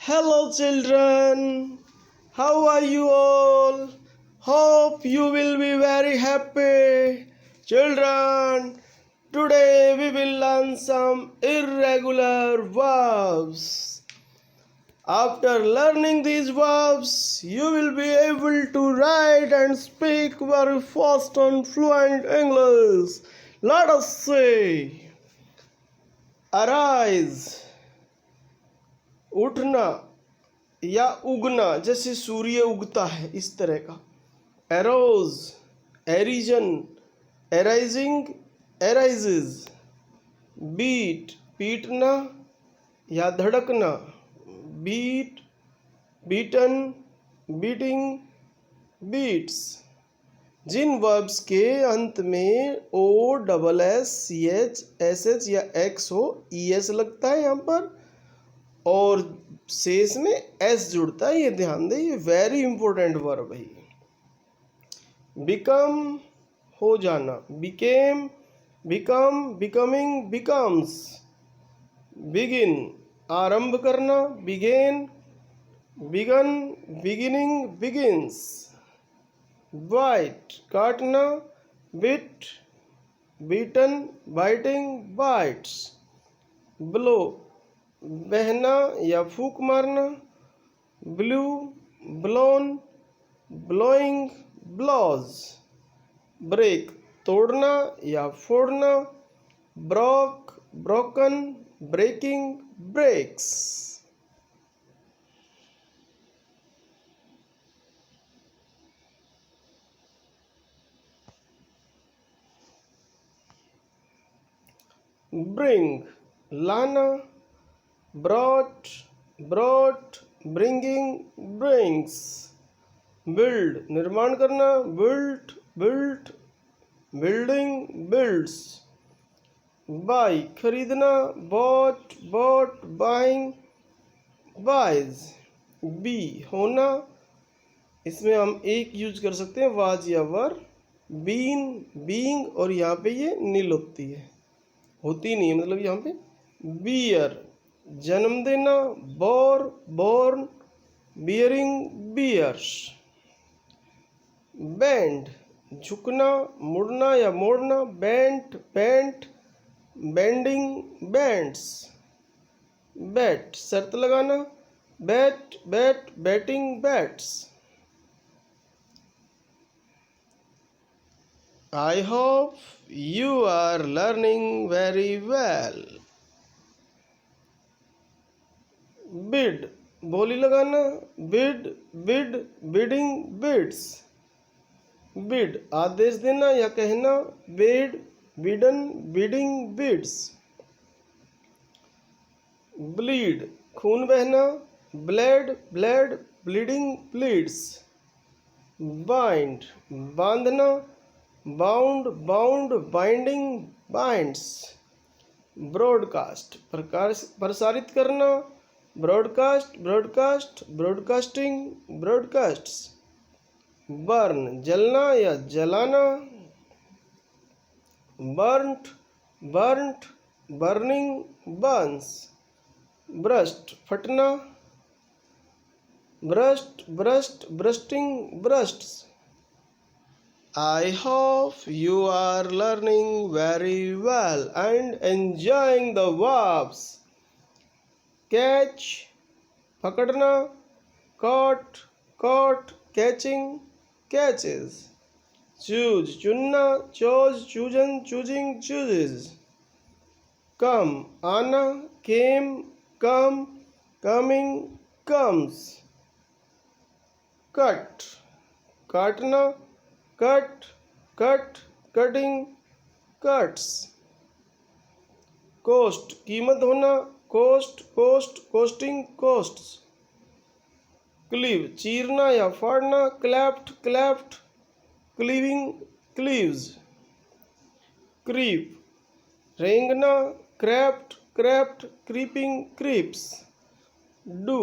Hello, children. How are you all? Hope you will be very happy. Children, today we will learn some irregular verbs. After learning these verbs, you will be able to write and speak very fast and fluent English. Let us say arise, उठना या उगना, जैसे सूर्य उगता है इस तरह का। Arose, arisen, arising, arises. Beat, पीटना या धड़कना। Beat, beaten, beating, beats. जिन वर्ब्स के अंत में O double S C H S H या एक्स हो, ई एस लगता है यहाँ पर, और शेष में एस जुड़ता है, ये ध्यान दें, ये वेरी इंपॉर्टेंट वर्ब है। बिकम, हो जाना। Became, become, becoming, becomes. Begin, आरंभ करना। Began, begun, beginning, begins. Bite, काटना। Bit, beaten, biting, bites. Blow, बहना या फूंक मारना। Blew, blown, blowing, blows. Break, तोड़ना या फोड़ना। Broke, broken, breaking, breaks. Bring, लाना। Brought, brought, bringing, brings. Build, निर्माण करना। Built, built, building, builds. Buy, खरीदना। Bought, bought, buying, buys. Be, होना। इसमें हम एक यूज कर सकते हैं, वाज या वर। बीन, बीइंग, और यहाँ पे ये नील होती है, होती नहीं है, मतलब यहाँ पे बियर, जन्म देना। Bore, born, bearing, bears. Bend, झुकना, मुड़ना या मोड़ना। Bent, bent, bending, bends. Bet, शर्त लगाना। Bet, bet, betting, bets. I hope you are learning very well. Bid, बोली लगाना। Bid, bid, bidding, bids. Bid, आदेश देना या कहना। Bid, bidden, bidding, bids. Bleed, खून बहना। Bled, bled, bleeding, bleeds. Bind, बांधना। Bound, bound, binding, binds. Broadcast, प्रसारित करना। Broadcast, broadcast, broadcasting, broadcasts. Burn, जलना या जलाना। Burnt, burnt, burning, burns. Burst, फटना। Burst, burst, bursting, bursts. I hope you are learning very well and enjoying the verbs. Catch, पकड़ना। Caught, caught, catching, catches. Choose, चुनना। Chose, chosen, choosing, chooses. Come, आना। Came, come, coming, comes. Cut, काटना। Cut, cut, cutting, cuts. Cost, कीमत होना। Cost, cost, costing, costs. Cleave, चीरना या फाड़ना। Cleft, cleft, cleaving, cleaves. Creep, रेंगना। Crept, crept, creeping, creeps. Do,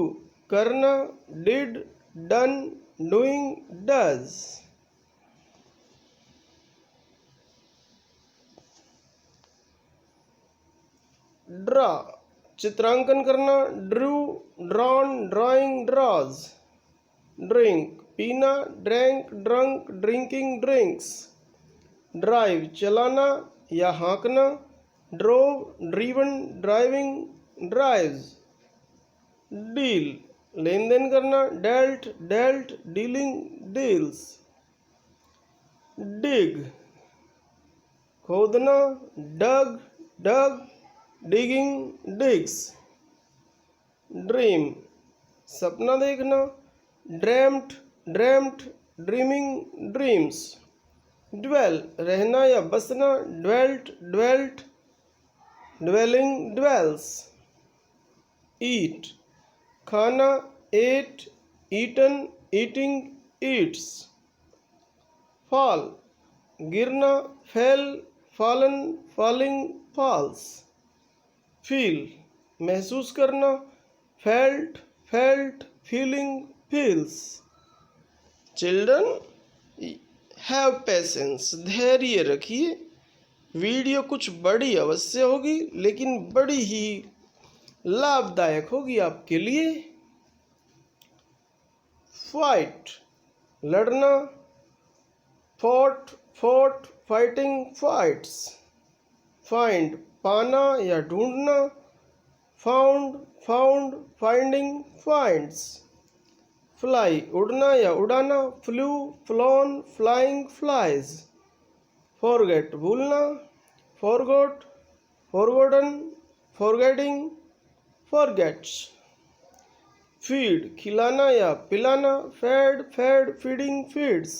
करना। Did, done, doing, does. Draw, चित्रांकन करना, drew, drawn, drawing, draws. Drink, पीना, drank, drunk, drinking, drinks. Drive, चलाना या हाँकना, drove, driven, driving, drives. Deal, लेन देन करना, dealt, dealt, dealing, deals. Dig, खोदना, dug, dug, digging, digs. Dream, सपना देखना, dreamt, dreamt, dreaming, dreams. Dwell, रहना या बसना, dwelt, dwelt, dwelling, dwells. Eat, खाना, ate, eaten, eating, eats. Fall, गिरना, fell, fallen, falling, falls. Feel, महसूस करना, felt, felt, feeling, feels. Children, have patience, धैर्य रखिए। वीडियो कुछ बड़ी अवश्य होगी, लेकिन बड़ी ही लाभदायक होगी आपके लिए। फाइट, लड़ना, fought, fought, fighting, fights. Find, पाना या ढूंढना, found, found, finding, finds. Fly, उड़ना या उड़ाना, flew, flown, flying, flies. Forget, भूलना, forgot, forgotten, forgetting, forgets. Feed, खिलाना या पिलाना, fed, fed, feeding, feeds.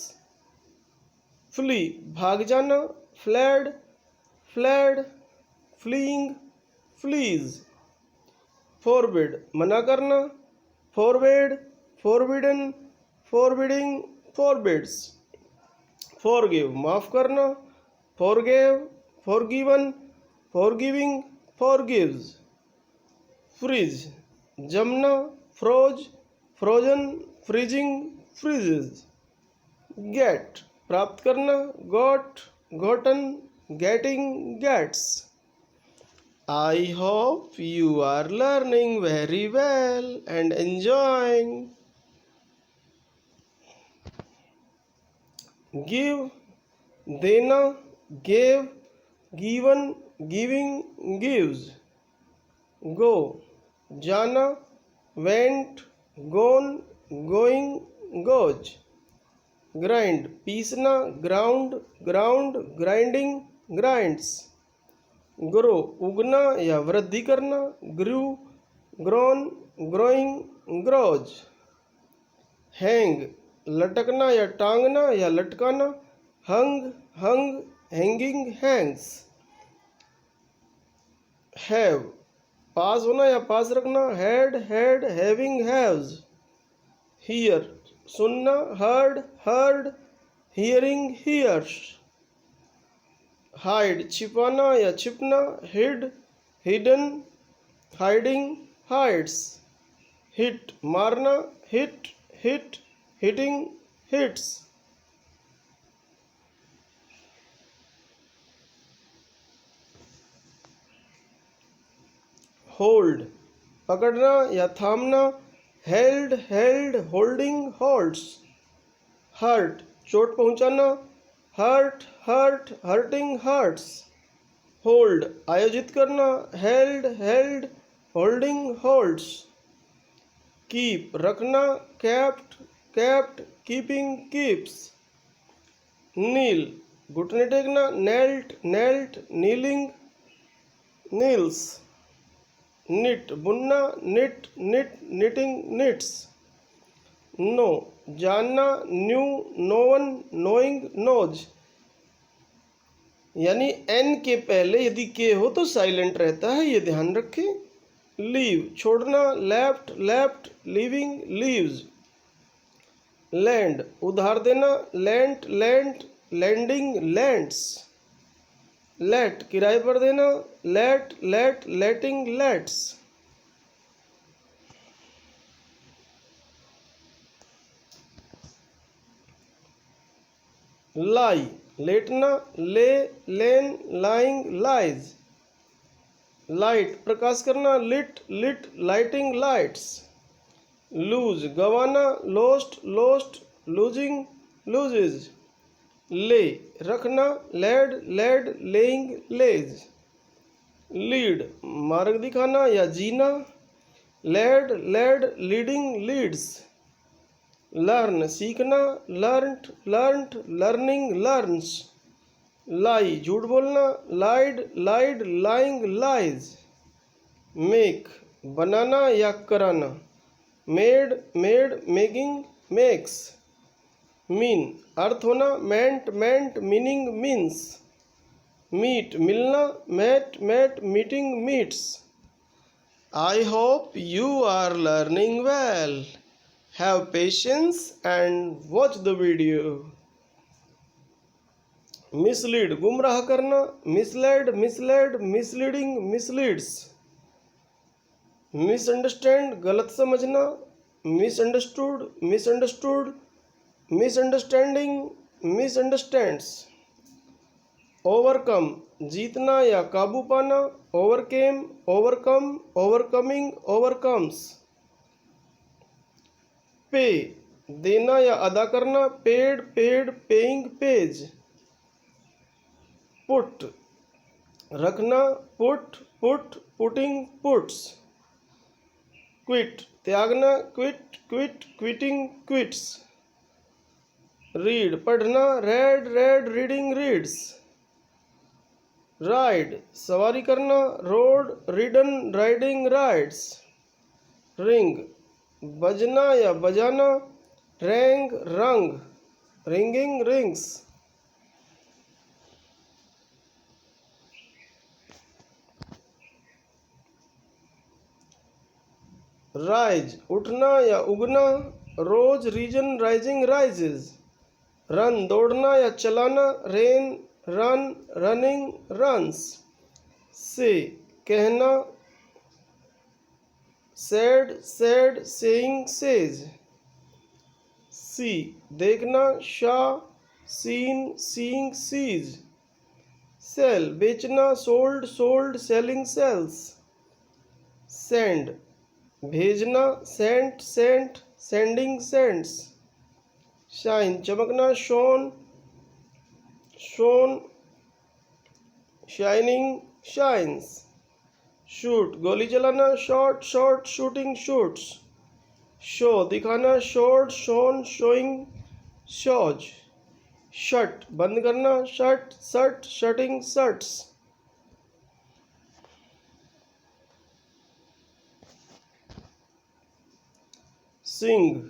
Flee, भाग जाना, fled, fled, fleeing, flees. Forbid, मना करना, forbade, forbidden, forbidding, forbids. Forgive, माफ करना, forgave, forgiven, forgiving, forgives. Freeze, जमना, froze, frozen, freezing, freezes. Get, प्राप्त करना, got, gotten, getting, gets. I hope you are learning very well and enjoying. Give, देना, gave, given, giving, gives. Go, जाना, went, gone, going, goes. Grind, पीसना, ground, ground, grinding, grinds. Grow, उगना या वृद्धि करना, grew, grown, growing, grows. Hang, लटकना या टांगना या लटकाना, hung, hung, hanging, hangs. Have, पास होना या पास रखना, had, had, having, haves. Hear, सुनना, heard, heard, hearing, hears. Hide, छिपाना या छिपना, hid, hidden, hiding, hides. Hit, मारना, hit, hit, hitting, hits. Hold, पकड़ना या थामना, held, held, holding, holds. Hurt, चोट पहुंचाना, hurt, hurt, hurting, hurts. Hold, आयोजित करना, held, held, holding, holds. Keep, रखना, kept, kept, keeping, keeps. Kneel, घुटने टेकना, knelt, knelt, kneeling, kneels. Knit, बुनना, knit, knit, knitting, knits. Know, जानना, न्यू, नोवन, नोइंग, नोज। यानी एन के पहले यदि के हो तो साइलेंट रहता है, ये ध्यान रखें। लीव, छोड़ना, left, left, leaving, leaves. Lend, उधार देना, lent, lent, lending, lends. Let, किराए पर देना, let, let, letting, lets. Lie, लेटना, lay, lain, lying, lies. Light प्रकाश करना, lit lit lighting lights. Lose गंवाना, lost lost losing loses. Lay रखना, laid laid laying lays. Lead मार्ग दिखाना या जीना, led led leading leads. Learn सीखना, learned learned learning learns. Lie झूठ बोलना, lied lied lying lies. Make बनाना या कराना, made made making makes. Mean अर्थ होना, meant meant meaning means. Meet मिलना, met met meeting meets. I hope you are learning well. Have patience and watch the video. Mislead गुमराह करना, misled misled misleading misleads। Misunderstand गलत समझना, misunderstood misunderstood misunderstanding misunderstands। Overcome जीतना या काबू पाना, overcame overcome overcoming overcomes। पे देना या अदा करना, paid paid paying pays. Put रखना, put put putting puts. Quit त्यागना, quit quit quitting quits. Read पढ़ना, read read reading reads. Ride सवारी करना, rode ridden riding rides. Ring बजना या बजाना, रैंग रंग रिंगिंग रिंग्स। राइज उठना या उगना, rose risen rising rises. Run दौड़ना या चलाना, ran run running runs. Say कहना, said said saying says. See देखना, saw seen seeing sees. Sell बेचना, sold sold selling sells. Send भेजना, sent sent sending sends. Shine चमकना, shone shone shining shines. Shoot गोली चलाना, shot shot shooting shoots. Show दिखाना, showed shown showing shows. Shut बंद करना, shut shut shutting shuts. Sing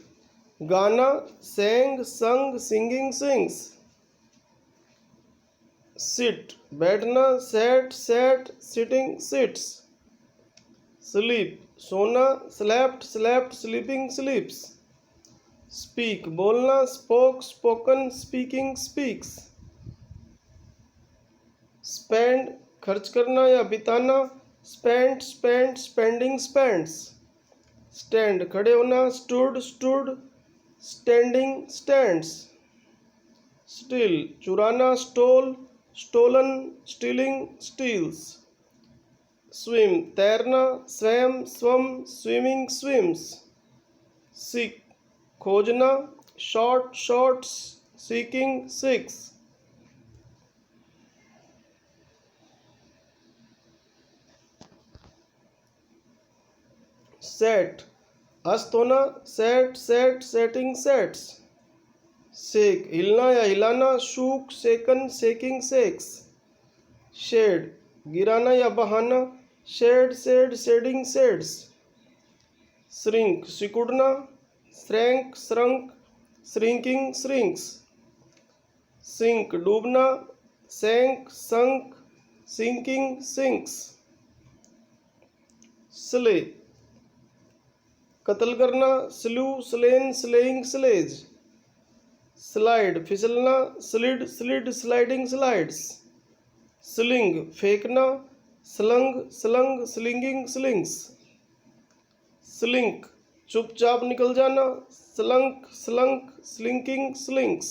गाना, sang संग singing sings. Sit बैठना, sat sat sitting sits. Sleep सोना, slept slept sleeping sleeps. Speak बोलना, spoke spoken speaking speaks. Spend खर्च करना या बिताना, spent spent spending spends. Stand खड़े होना, stood stood standing stands. Steal चुराना, stole stolen stealing steals. Swim तैरना, swam swum swimming swims. Seek खोजना, sought sought seeking seeks. Set अस्त होना, set set setting sets. Shake हिलना या हिलाना, shook shaken shaking shakes. Shade गिराना या बहाना, shed shed shedding sheds. Shrink सिकुड़ना, shrank shrunk shrinking shrinks. Sink डूबना, sank sunk sinking sinks. Slay कत्ल करना, slew slain slaying slays. Slide फिसलना, slid slid sliding slides. Sling फेंकना, slung slung slinging slings. Slink चुपचाप निकल जाना, slunk slunk slinking slinks.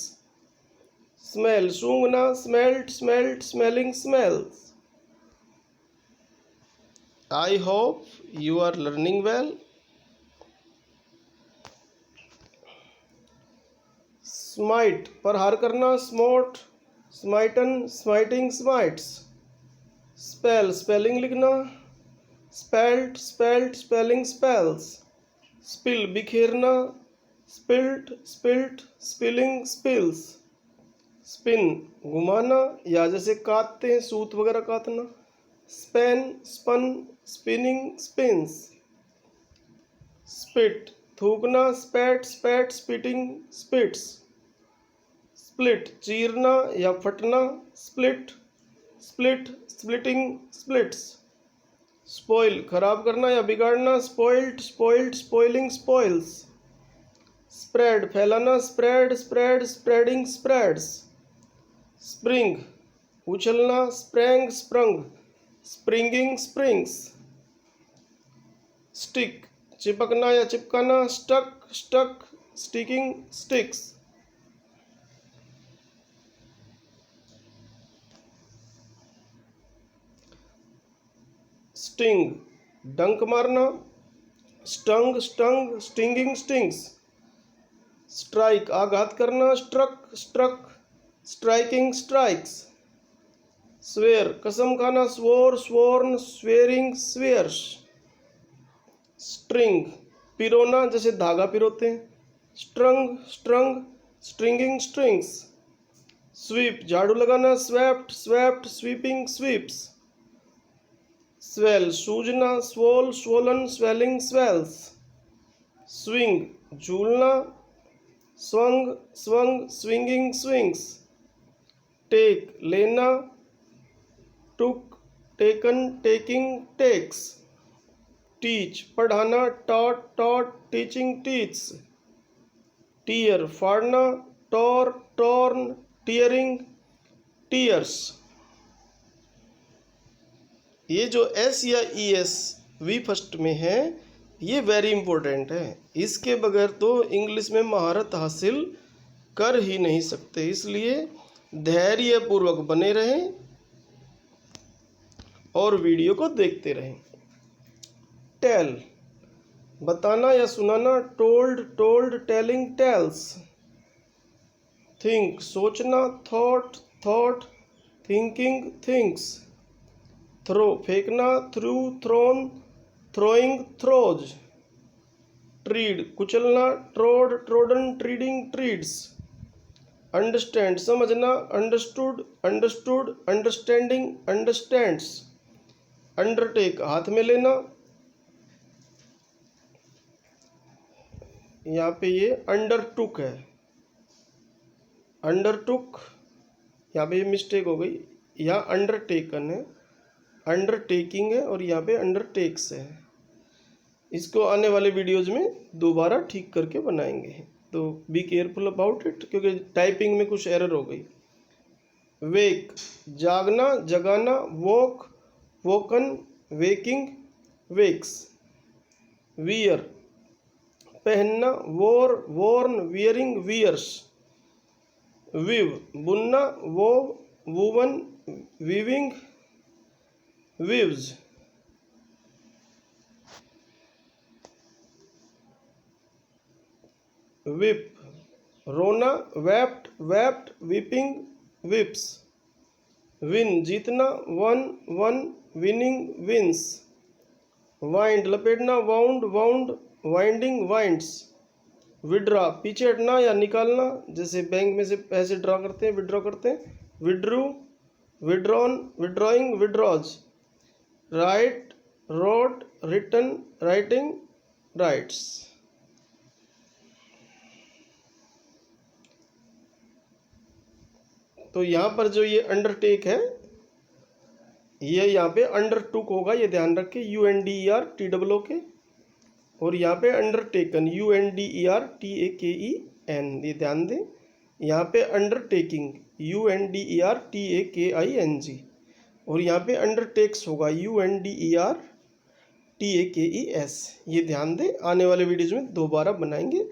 Smell सूंघना, smelt smelt smelling smells. I hope you are learning well. Smite प्रहार करना, smote, smitten, smiting, smites. Spell spelling लिखना, spelt, spelt, spelling, spells. Spill बिखेरना, spilt, spilt, spilling, spills. Spin घुमाना या जैसे काटते हैं सूत वगैरह काटना, span, spun, spinning, spins. Spit थूकना, spat, spat, spitting, spits. Split चीरना या फटना, split, split, splitting, splits. Spoil खराब करना या बिगाड़ना, spoiled, spoiled, spoiling, spoils. Spread फैलाना, spread, spread, spreading, spreads. Spring उछलना, sprang, sprung, springing, springs. Stick चिपकना या चिपकाना, stuck, stuck, sticking, sticks. Sting डंक मारना, stung, stung, stinging, stings. Strike आघात करना, struck, struck, striking, strikes. Swear कसम खाना, swore, sworn, swearing, swears. String पिरोना जैसे धागा पिरोते हैं, strung, strung, stringing, strings. Sweep झाड़ू लगाना, swept, swept, sweeping, sweeps. Swell सूजना, swole, swollen, swelling, swells. Swing झूलना, swung, swung, swinging, swings. Take लेना, took, taken, taking, takes. Teach पढ़ाना, taught, taught, teaching, teach. Tear फाड़ना, टॉर, टॉर्न, टीयरिंग, टीयर्स। ये जो S या ई एस वी फर्स्ट में है, ये वेरी इंपॉर्टेंट है। इसके बगैर तो इंग्लिश में महारत हासिल कर ही नहीं सकते, इसलिए धैर्यपूर्वक बने रहें और वीडियो को देखते रहें। टेल बताना या सुनाना, told, told, telling, tells. Think सोचना, thought, thought, thinking, thinks. Throw फेंकना, threw, thrown, throwing, throws. Tread कुचलना, trod, trodden, treading, treads. Understand समझना, understood, understood, understanding, understands. Undertake हाथ में लेना, यहाँ पे ये अंडरटुक है, अंडरटुक, यहाँ पे ये मिस्टेक हो गई, यहाँ अंडरटेकन है, अंडरटेकिंग है और यहाँ पे अंडरटेक्स है। इसको आने वाले वीडियोज में दोबारा ठीक करके बनाएंगे, तो बी केयरफुल अबाउट इट, क्योंकि टाइपिंग में कुछ एरर हो गई। वेक जागना, जगाना, woke, woken, waking, wakes. Wear पहनना, wore, worn, wearing, wears. Weave बुनना, wove, woven, weaving, weaves. Weep रोना, wept, wept, weeping, weeps. Win जीतना, won, won, winning, wins. Wind लपेटना, wound, wound, winding, winds. Withdraw पीछे हटना या निकालना, जैसे बैंक में से पैसे ड्रा करते हैं, विड्रॉ करते हैं, withdrew, withdrawn, withdrawing, withdraws. Write, wrote, written, writing, writes. तो यहाँ पर जो ये अंडरटेक है, ये यहाँ पे अंडरटुक होगा, ये ध्यान रखें, UNDERTOOK। और यहाँ पे अंडरटेकन, UNDERTAKEN, ये ध्यान दें। यहाँ पे अंडरटेकिंग, UNDERTAKING। और यहाँ पे अंडरटेक्स होगा, UNDERTAKES। ये ध्यान दें, आने वाले वीडियोज में दोबारा बनाएंगे।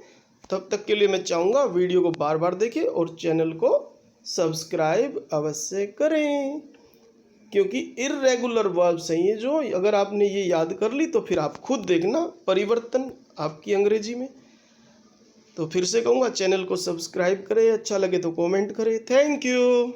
तब तक के लिए मैं चाहूँगा वीडियो को बार बार देखें और चैनल को सब्सक्राइब अवश्य करें। क्योंकि इर्रेगुलर वर्ब्स हैं ये जो, अगर आपने ये याद कर ली तो फिर आप खुद देखना परिवर्तन आपकी अंग्रेजी में। तो फिर से कहूँगा, चैनल को सब्सक्राइब करें, अच्छा लगे तो कमेंट करें। Thank you.